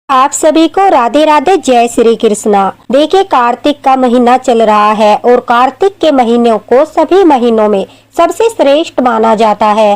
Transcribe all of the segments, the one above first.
आप सभी को राधे राधे, जय श्री कृष्णा। देखिए, कार्तिक का महीना चल रहा है और कार्तिक के महीनों को सभी महीनों में सबसे श्रेष्ठ माना जाता है।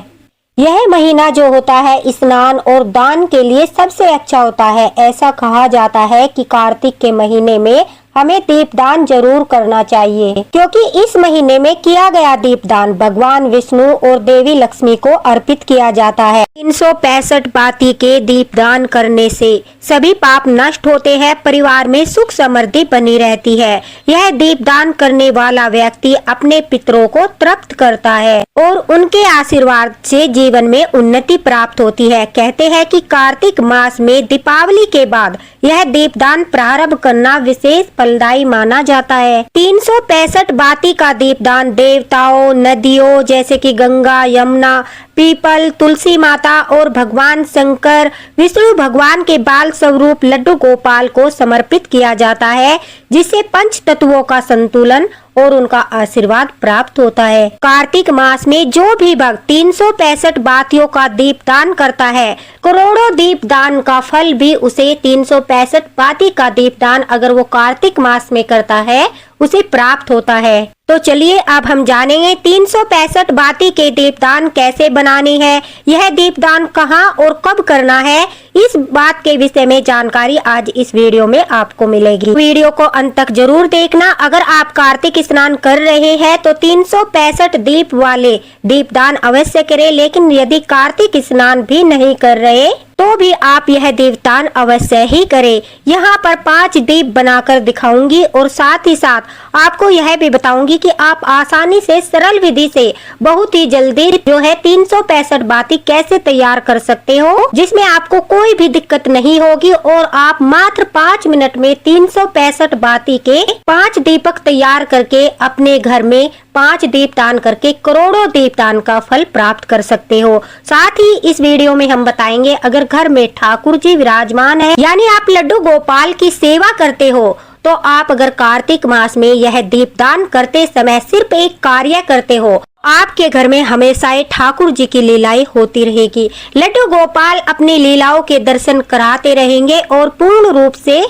यह महीना जो होता है स्नान और दान के लिए सबसे अच्छा होता है। ऐसा कहा जाता है कि कार्तिक के महीने में हमें दीपदान जरूर करना चाहिए, क्योंकि इस महीने में किया गया दीपदान भगवान विष्णु और देवी लक्ष्मी को अर्पित किया जाता है। 365 बाती के दीपदान करने से सभी पाप नष्ट होते हैं, परिवार में सुख समृद्धि बनी रहती है। यह दीपदान करने वाला व्यक्ति अपने पितरों को तृप्त करता है और उनके आशीर्वाद से जीवन में उन्नति प्राप्त होती है। कहते हैं कि कार्तिक मास में दीपावली के बाद यह दीपदान प्रारंभ करना विशेष फलदायी माना जाता है। 365 बाती का दीपदान देवताओं, नदियों जैसे कि गंगा, यमुना, पीपल, तुलसी माता और भगवान शंकर, विष्णु भगवान के बाल स्वरूप लड्डू गोपाल को समर्पित किया जाता है, जिससे पंच तत्वों का संतुलन और उनका आशीर्वाद प्राप्त होता है। कार्तिक मास में जो भी भक्त 365 बातियों का दीपदान करता है, करोड़ों दीपदान का फल भी उसे 365 बाती का दीपदान अगर वो कार्तिक मास में करता है उसे प्राप्त होता है। तो चलिए अब हम जानेंगे 365 बाती के दीपदान कैसे बनानी है, यह दीपदान कहाँ और कब करना है, इस बात के विषय में जानकारी आज इस वीडियो में आपको मिलेगी। वीडियो को अंत तक जरूर देखना। अगर आप कार्तिक स्नान कर रहे हैं तो 365 दीप वाले दीपदान अवश्य करें, लेकिन यदि कार्तिक स्नान भी नहीं कर रहे तो भी आप यह दीपदान अवश्य ही करें। यहाँ पर 5 दीप बनाकर दिखाऊंगी और साथ ही साथ आपको यह भी बताऊंगी कि आप आसानी से सरल विधि से बहुत ही जल्दी जो है 365 बाती कैसे तैयार कर सकते हो, जिसमें आपको कोई भी दिक्कत नहीं होगी और आप मात्र 5 मिनट में 365 बाती के 5 दीपक तैयार करके अपने घर में 5 दीपदान करके करोड़ों दीपदान का फल प्राप्त कर सकते हो। साथ ही इस वीडियो में हम बताएंगे अगर घर में ठाकुर जी विराजमान है, यानी आप लड्डू गोपाल की सेवा करते हो, तो आप अगर कार्तिक मास में यह दीपदान करते समय सिर्फ एक कार्य करते हो, आपके घर में हमेशा ठाकुर जी की लीलाएं होती रहेगी। लड्डू गोपाल अपनी लीलाओं के दर्शन कराते रहेंगे और पूर्ण रूप से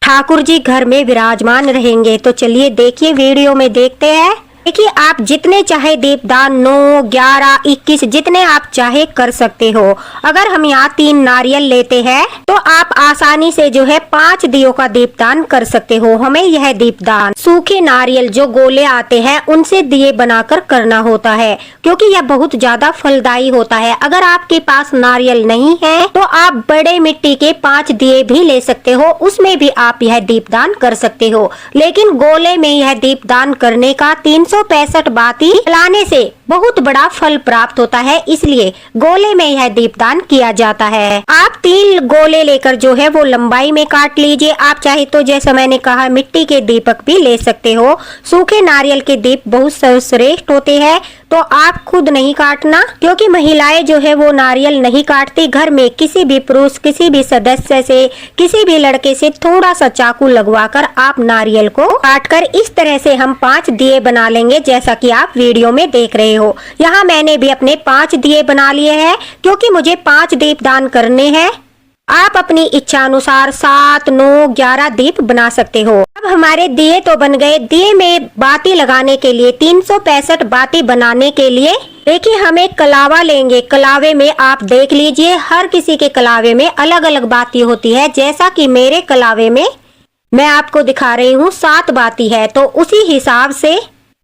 ठाकुर जी घर में विराजमान रहेंगे। तो चलिए देखिए, वीडियो में देखते हैं। देखिए, आप जितने चाहे दीपदान 9, 11, 21 जितने आप चाहे कर सकते हो। अगर हम यहाँ 3 नारियल लेते हैं तो आप आसानी से जो है 5 दियों का दीपदान कर सकते हो। हमें यह दीपदान सूखे नारियल जो गोले आते हैं उनसे दिए बनाकर करना होता है, क्योंकि यह बहुत ज्यादा फलदायी होता है। अगर आपके पास नारियल नहीं है तो आप बड़े मिट्टी के 5 दिए भी ले सकते हो, उसमें भी आप यह दीपदान कर सकते हो। लेकिन गोले में यह दीपदान करने का 365 बाती जलाने से बहुत बड़ा फल प्राप्त होता है, इसलिए गोले में यह दीपदान किया जाता है। आप 3 गोले लेकर जो है वो लंबाई में काट लीजिए। आप चाहे तो जैसा मैंने कहा मिट्टी के दीपक भी ले सकते हो। सूखे नारियल के दीप बहुत सर्वश्रेष्ठ होते हैं, तो आप खुद नहीं काटना, क्योंकि महिलाएं जो है वो नारियल नहीं काटती। घर में किसी भी पुरुष, किसी भी सदस्य से, किसी भी लड़के से थोड़ा सा चाकू लगवाकर आप नारियल को काटकर इस तरह से हम 5 दिए बना लेंगे, जैसा कि आप वीडियो में देख रहे हो। यहाँ मैंने भी अपने 5 दिए बना लिए हैं, क्योंकि मुझे 5 दीपदान करने हैं। आप अपनी इच्छा अनुसार 7, 9, 11 दीप बना सकते हो। अब हमारे दिए तो बन गए। दिए में बाती लगाने के लिए 365 बाती बनाने के लिए देखिए हम एक कलावा लेंगे। कलावे में आप देख लीजिए, हर किसी के कलावे में अलग अलग बाती होती है। जैसा कि मेरे कलावे में मैं आपको दिखा रही हूँ 7 बाती है, तो उसी हिसाब से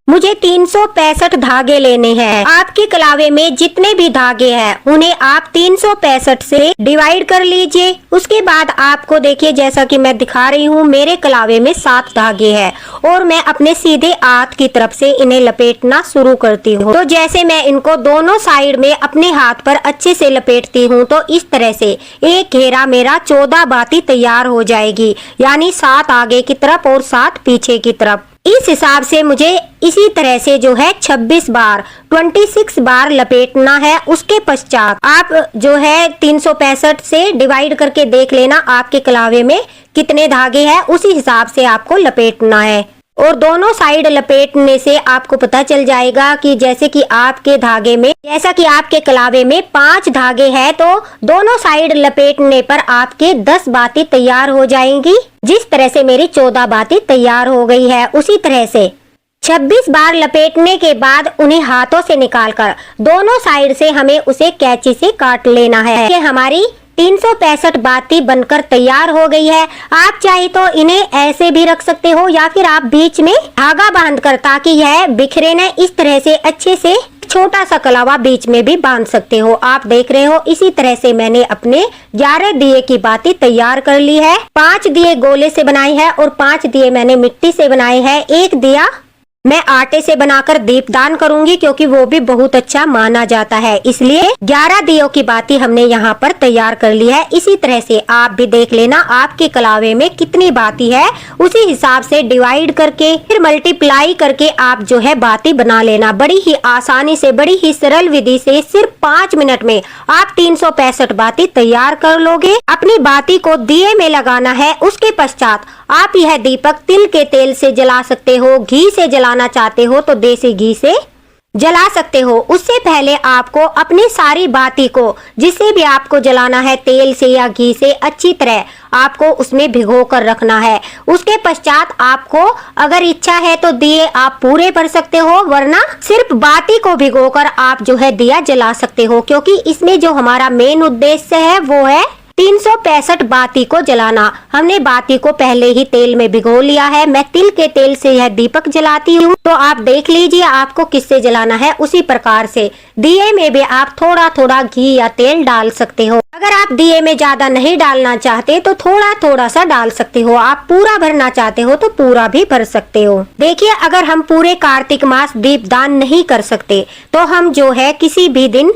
मुझे 365 धागे लेने हैं। आपके कलावे में जितने भी धागे हैं उन्हें आप 365 से डिवाइड कर लीजिए। उसके बाद आपको देखिए, जैसा कि मैं दिखा रही हूँ, मेरे कलावे में 7 धागे हैं और मैं अपने सीधे हाथ की तरफ से इन्हें लपेटना शुरू करती हूँ। तो जैसे मैं इनको दोनों साइड में अपने हाथ पर अच्छे से लपेटती हूँ, तो इस तरह से एक घेरा मेरा 14 बाती तैयार हो जाएगी, यानी 7 आगे की तरफ और 7 पीछे की तरफ। इस हिसाब से मुझे इसी तरह से जो है 26 बार 26 बार लपेटना है। उसके पश्चात आप जो है 365 से डिवाइड करके देख लेना आपके कलावे में कितने धागे हैं, उसी हिसाब से आपको लपेटना है। और दोनों साइड लपेटने से आपको पता चल जाएगा कि जैसे कि आपके धागे में, जैसा कि आपके कलावे में 5 धागे हैं, तो दोनों साइड लपेटने पर आपके 10 बाती तैयार हो जाएंगी। जिस तरह से मेरी 14 बाती तैयार हो गई है, उसी तरह से 26 बार लपेटने के बाद उन्हें हाथों से निकालकर दोनों साइड से हमें उसे कैंची से काट लेना है। ये हमारी 365 बाती बनकर तैयार हो गई है। आप चाहे तो इन्हें ऐसे भी रख सकते हो या फिर आप बीच में धागा बांधकर, ताकि यह बिखरे न, इस तरह से अच्छे से छोटा सा कलावा बीच में भी बांध सकते हो। आप देख रहे हो, इसी तरह से मैंने अपने 11 दिए की बाती तैयार कर ली है। 5 दिए गोले से बनाए हैं और 5 दिए मैंने मिट्टी से बनाए हैं। एक दिया मैं आटे से बनाकर दीपदान करूंगी, क्योंकि वो भी बहुत अच्छा माना जाता है। इसलिए 11 दियों की बाती हमने यहाँ पर तैयार कर ली है। इसी तरह से आप भी देख लेना आपके कलावे में कितनी बाती है, उसी हिसाब से डिवाइड करके फिर मल्टीप्लाई करके आप जो है बाती बना लेना। बड़ी ही आसानी से, बड़ी ही सरल विधि से सिर्फ 5 मिनट में आप 365 बाती तैयार कर लोगे। अपनी बाती को दिए में लगाना है। उसके पश्चात आप यह दीपक तिल के तेल से जला सकते हो, घी से जलाना चाहते हो तो देसी घी से जला सकते हो। उससे पहले आपको अपनी सारी बाती को, जिसे भी आपको जलाना है, तेल से या घी से, अच्छी तरह आपको उसमें भिगो कर रखना है। उसके पश्चात आपको अगर इच्छा है तो दिए आप पूरे भर सकते हो, वरना सिर्फ बाती को भिगोकर आप जो है दिया जला सकते हो, क्योंकि इसमें जो हमारा मेन उद्देश्य है वो है 365 बाती को जलाना। हमने बाती को पहले ही तेल में भिगो लिया है। मैं तिल के तेल से यह दीपक जलाती हूँ, तो आप देख लीजिए आपको किससे जलाना है। उसी प्रकार से दिए में भी आप थोड़ा थोड़ा घी या तेल डाल सकते हो। अगर आप दिए में ज्यादा नहीं डालना चाहते तो थोड़ा थोड़ा सा डाल सकते हो। आप पूरा भरना चाहते हो तो पूरा भी भर सकते हो। देखिए, अगर हम पूरे कार्तिक मास दीपदान नहीं कर सकते तो हम जो है किसी भी दिन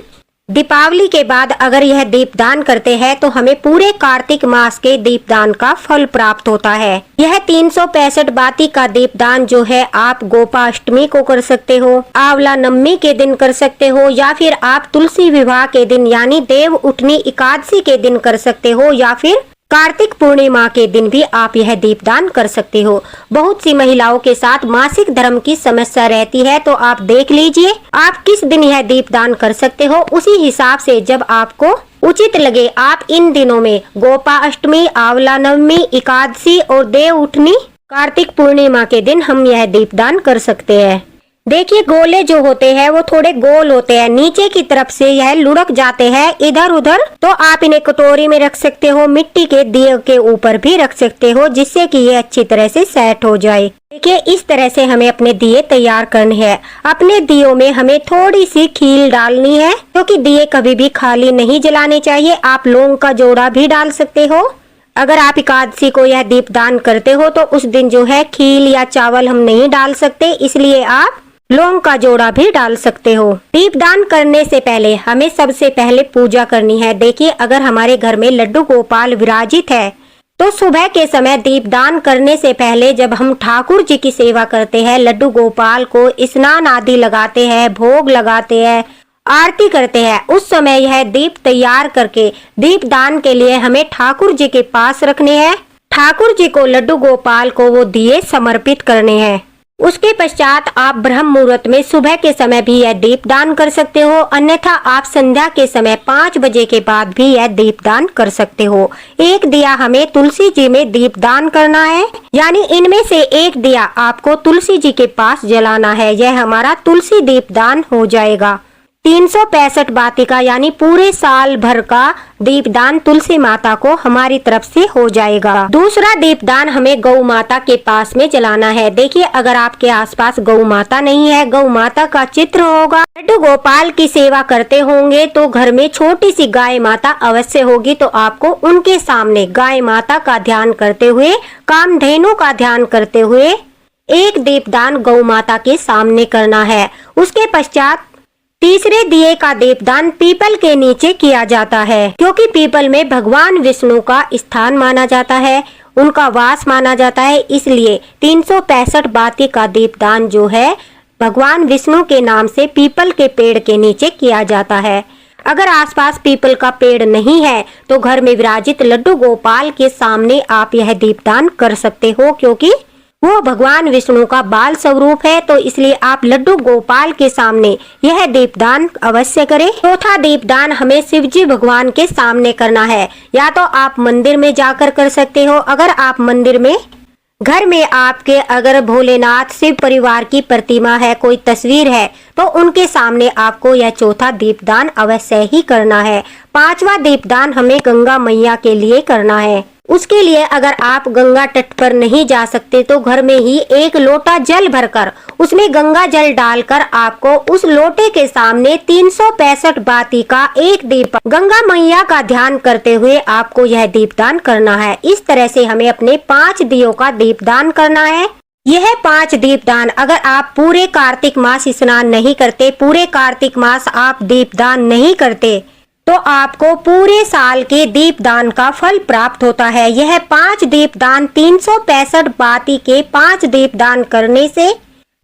दीपावली के बाद अगर यह दीपदान करते हैं तो हमें पूरे कार्तिक मास के दीपदान का फल प्राप्त होता है। यह 365 बाती का दीपदान जो है आप गोपाष्टमी को कर सकते हो, आंवला नवमी के दिन कर सकते हो, या फिर आप तुलसी विवाह के दिन यानी देव उठनी एकादशी के दिन कर सकते हो, या फिर कार्तिक पूर्णिमा के दिन भी आप यह दीपदान कर सकते हो। बहुत सी महिलाओं के साथ मासिक धर्म की समस्या रहती है, तो आप देख लीजिए आप किस दिन यह दीपदान कर सकते हो। उसी हिसाब से जब आपको उचित लगे आप इन दिनों में गोपाष्टमी, आंवला नवमी, एकादशी और देव उठनी, कार्तिक पूर्णिमा के दिन हम यह दीपदान कर सकते हैं। देखिए, गोले जो होते हैं वो थोड़े गोल होते हैं, नीचे की तरफ से यह लुढ़क जाते हैं इधर उधर, तो आप इन्हें कटोरी में रख सकते हो, मिट्टी के दिए के ऊपर भी रख सकते हो, जिससे कि ये अच्छी तरह से सेट हो जाए। देखिए, इस तरह से हमें अपने दिए तैयार करने हैं। अपने दियों में हमें थोड़ी सी खील डालनी है, क्योंकि दिए कभी भी खाली नहीं जलाने चाहिए। आप लौंग का जोड़ा भी डाल सकते हो। अगर आप एकादशी को यह दीपदान करते हो तो उस दिन जो है खील या चावल हम नहीं डाल सकते, इसलिए आप लौंग का जोड़ा भी डाल सकते हो। दीपदान करने से पहले हमें सबसे पहले पूजा करनी है। देखिए, अगर हमारे घर में लड्डू गोपाल विराजित है तो सुबह के समय दीपदान करने से पहले जब हम ठाकुर जी की सेवा करते हैं, लड्डू गोपाल को स्नान आदि लगाते हैं, भोग लगाते हैं, आरती करते हैं, उस समय यह दीप तैयार करके दीपदान के लिए हमें ठाकुर जी के पास रखने हैं। ठाकुर जी को, लड्डू गोपाल को वो दिए समर्पित करने हैं। उसके पश्चात आप ब्रह्म मुहूर्त में सुबह के समय भी यह दीपदान कर सकते हो, अन्यथा आप संध्या के समय 5 बजे के बाद भी यह दीपदान कर सकते हो। एक दिया हमें तुलसी जी में दीपदान करना है, यानी इनमें से एक दिया आपको तुलसी जी के पास जलाना है। यह हमारा तुलसी दीपदान हो जाएगा। 365 बाती का यानी पूरे साल भर का दीपदान तुलसी माता को हमारी तरफ से हो जाएगा। दूसरा दीपदान हमें गौ माता के पास में जलाना है। देखिए, अगर आपके आसपास गौ माता नहीं है, गौ माता का चित्र होगा, लड्डू गोपाल की सेवा करते होंगे तो घर में छोटी सी गाय माता अवश्य होगी, तो आपको उनके सामने गाय माता का ध्यान करते हुए, कामधेनु का ध्यान करते हुए एक दीपदान गौ माता के सामने करना है। उसके पश्चात तीसरे दिए का दीपदान पीपल के नीचे किया जाता है, क्योंकि पीपल में भगवान विष्णु का स्थान माना जाता है, उनका वास माना जाता है। इसलिए 365 बाती का दीपदान जो है भगवान विष्णु के नाम से पीपल के पेड़ के नीचे किया जाता है। अगर आसपास पीपल का पेड़ नहीं है तो घर में विराजित लड्डू गोपाल के सामने आप यह दीपदान कर सकते हो, क्योंकि वो भगवान विष्णु का बाल स्वरूप है, तो इसलिए आप लड्डू गोपाल के सामने यह दीपदान अवश्य करें। चौथा दीपदान हमें शिव जी भगवान के सामने करना है। या तो आप मंदिर में जाकर कर सकते हो। अगर आप मंदिर में, घर में आपके अगर भोलेनाथ शिव परिवार की प्रतिमा है, कोई तस्वीर है, तो उनके सामने आपको यह चौथा दीपदान अवश्य ही करना है। पांचवा दीपदान हमें गंगा मैया के लिए करना है। उसके लिए अगर आप गंगा तट पर नहीं जा सकते तो घर में ही एक लोटा जल भरकर उसमें गंगा जल डालकर आपको उस लोटे के सामने 365 बाती का एक दीप गंगा मैया का ध्यान करते हुए आपको यह दीपदान करना है। इस तरह से हमें अपने 5 दियों का दीपदान करना है। यह 5 दीपदान अगर आप पूरे कार्तिक मास स्नान नहीं करते, पूरे कार्तिक मास आप दीपदान नहीं करते, तो आपको पूरे साल के दीपदान का फल प्राप्त होता है। यह 5 दीपदान 365 बाती के 5 दीपदान करने से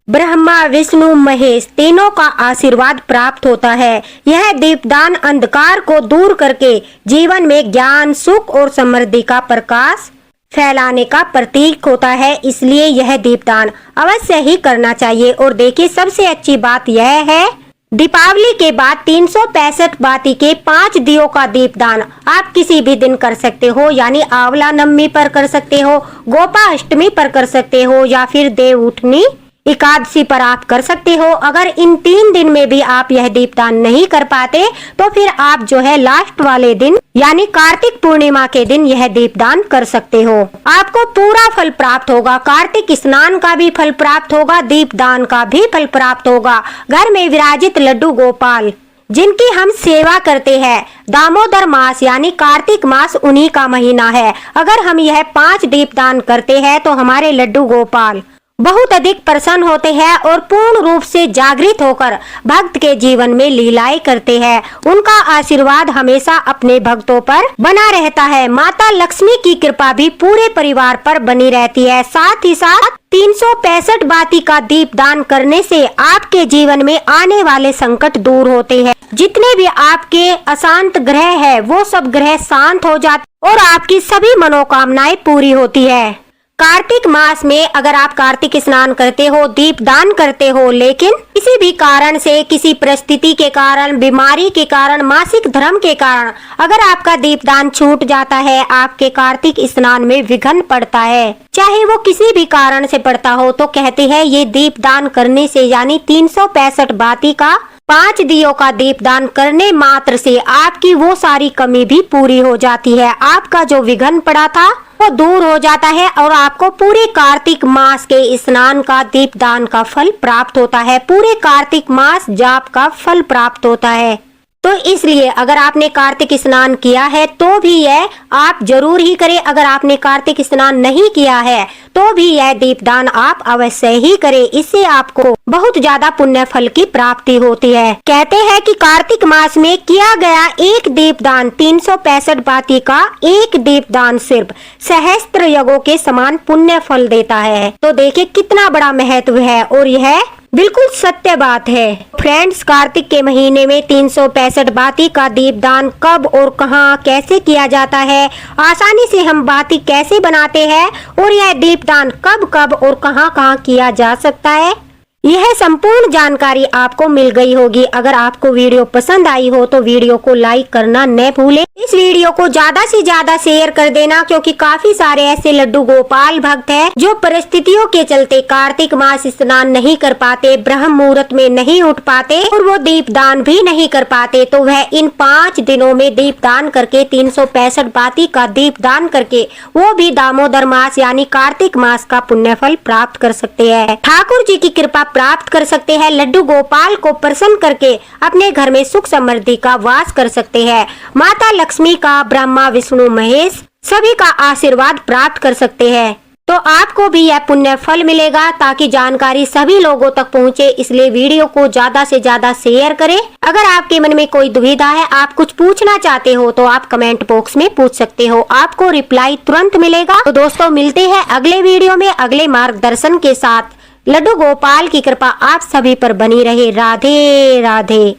ब्रह्मा विष्णु महेश तीनों का आशीर्वाद प्राप्त होता है। यह दीपदान अंधकार को दूर करके जीवन में ज्ञान, सुख और समृद्धि का प्रकाश फैलाने का प्रतीक होता है। इसलिए यह दीपदान अवश्य ही करना चाहिए। और देखिए, सबसे अच्छी बात यह है, दीपावली के बाद 365 बाती के 5 दियों का दीपदान आप किसी भी दिन कर सकते हो। यानी आंवला नवमी पर कर सकते हो, गोपा अष्टमी पर कर सकते हो, या फिर देव उठनी एकादशी पर आप कर सकते हो। अगर इन 3 दिन में भी आप यह दीपदान नहीं कर पाते तो फिर आप जो है लास्ट वाले दिन यानी कार्तिक पूर्णिमा के दिन यह दीपदान कर सकते हो। आपको पूरा फल प्राप्त होगा। कार्तिक स्नान का भी फल प्राप्त होगा, दीपदान का भी फल प्राप्त होगा। घर में विराजित लड्डू गोपाल जिनकी हम सेवा करते हैं, दामोदर मास यानी कार्तिक मास उन्हीं का महीना है। अगर हम यह 5 दीपदान करते हैं तो हमारे लड्डू गोपाल बहुत अधिक प्रसन्न होते हैं और पूर्ण रूप से जागृत होकर भक्त के जीवन में लीलाएं करते हैं। उनका आशीर्वाद हमेशा अपने भक्तों पर बना रहता है। माता लक्ष्मी की कृपा भी पूरे परिवार पर बनी रहती है। साथ ही साथ 365 बाती का दीपदान करने से आपके जीवन में आने वाले संकट दूर होते हैं। जितने भी आपके अशांत ग्रह है वो सब ग्रह शांत हो जाते और आपकी सभी मनोकामनाएं पूरी होती है। कार्तिक मास में अगर आप कार्तिक स्नान करते हो, दीपदान करते हो, लेकिन किसी भी कारण से, किसी परिस्थिति के कारण, बीमारी के कारण, मासिक धर्म के कारण अगर आपका दीपदान छूट जाता है, आपके कार्तिक स्नान में विघ्न पड़ता है, चाहे वो किसी भी कारण से पड़ता हो, तो कहते हैं ये दीपदान करने से यानी 365 बाती का 5 दियों का दीपदान करने मात्र से आपकी वो सारी कमी भी पूरी हो जाती है। आपका जो विघ्न पड़ा था वो दूर हो जाता है और आपको पूरे कार्तिक मास के स्नान का दीपदान का फल प्राप्त होता है। पूरे कार्तिक मास जाप का फल प्राप्त होता है। तो इसलिए अगर आपने कार्तिक स्नान किया है तो भी यह आप जरूर ही करें। अगर आपने कार्तिक स्नान नहीं किया है तो भी यह दीपदान आप अवश्य ही करें। इससे आपको बहुत ज्यादा पुण्य फल की प्राप्ति होती है। कहते हैं कि कार्तिक मास में किया गया एक दीपदान 365 बाती का एक दीपदान सिर्फ सहस्त्र यज्ञों के समान पुण्य फल देता है। तो देखिए कितना बड़ा महत्व है और यह बिल्कुल सत्य बात है। फ्रेंड्स, कार्तिक के महीने में 365 बाती का दीपदान कब और कहां कैसे किया जाता है, आसानी से हम बाती कैसे बनाते हैं और यह दीपदान कब कब और कहां कहां किया जा सकता है, यह संपूर्ण जानकारी आपको मिल गई होगी। अगर आपको वीडियो पसंद आई हो तो वीडियो को लाइक करना न भूलें। इस वीडियो को ज्यादा से ज्यादा शेयर कर देना, क्योंकि काफी सारे ऐसे लड्डू गोपाल भक्त हैं जो परिस्थितियों के चलते कार्तिक मास स्नान नहीं कर पाते, ब्रह्म मुहूर्त में नहीं उठ पाते और वो दीपदान भी नहीं कर पाते। तो वह इन 5 दिनों में दीपदान करके 365 बाती का दीपदान करके वो भी दामोदर मास यानी कार्तिक मास का पुण्य फल प्राप्त कर सकते हैं। ठाकुर जी की कृपा प्राप्त कर सकते हैं। लड्डू गोपाल को प्रसन्न करके अपने घर में सुख समृद्धि का वास कर सकते हैं। माता लक्ष्मी का, ब्रह्मा विष्णु महेश सभी का आशीर्वाद प्राप्त कर सकते हैं। तो आपको भी यह पुण्य फल मिलेगा। ताकि जानकारी सभी लोगों तक पहुंचे, इसलिए वीडियो को ज्यादा से ज्यादा शेयर करें। अगर आपके मन में कोई दुविधा है, आप कुछ पूछना चाहते हो तो आप कमेंट बॉक्स में पूछ सकते हो, आपको रिप्लाई तुरंत मिलेगा। तो दोस्तों, मिलते हैं अगले वीडियो में अगले मार्गदर्शन के साथ। लड्डू गोपाल की कृपा आप सभी पर बनी रहे। राधे राधे।